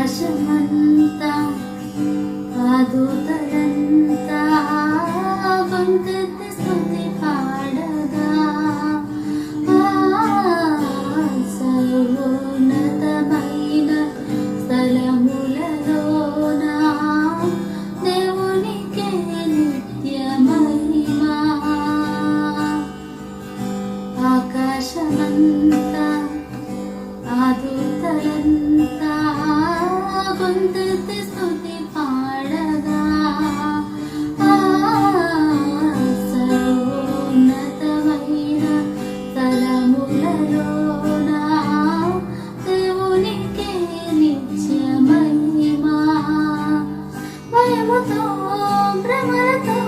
ఆకాశమంతా ఆదూతలంతా వంకెత్తి స్తుతి పాడగా సర్వోన్నతమైన స్థలములలోన దేవునికే నిత్య మహిమ. ఆకాశమంతా ఆదూతలంతా వంకెత్తి స్తుతి పాడగా సర్వోన్నతమైన స్థలములలోన దేవునికే నిత్య మహిమ. భయముతో భ్రమలతో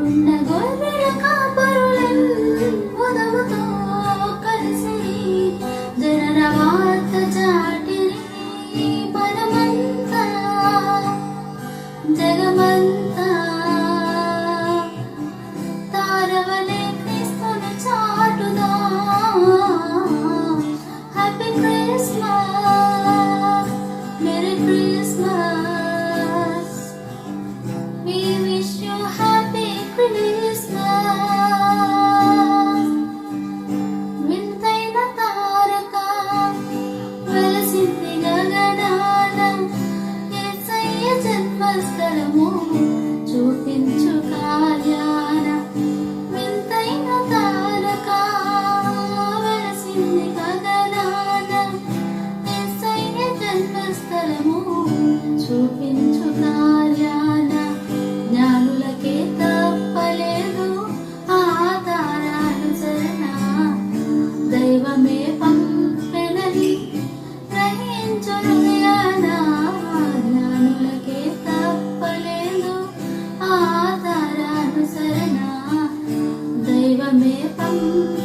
ఉన్న గొర్రెల కాపరులెంబుదముతో కలిసి జనన వార్త చాటిరి పరమంతా జగమంతా. తారవలే క్రీస్తును చాటుదా. Happy Christmas, merry Christmas, we wish you happy Christmas. వింతైన తారక వెలసింది గగనాన యేసయ్య జన్మస్థలము చూపించు కార్యాన. వింతైన తారక వెలసింది గగనాన యేసయ్య జన్మస్థలము చూపించు కార్యాన. జ్ఞానులకే తప్పలేదు ఆ తారానుసరణ, దైవమే పంపెనని గ్రహించు హృదయాన. జ్ఞానులకే తప్పలేదు ఆ తారానుసరణ, దైవమే పంపెనని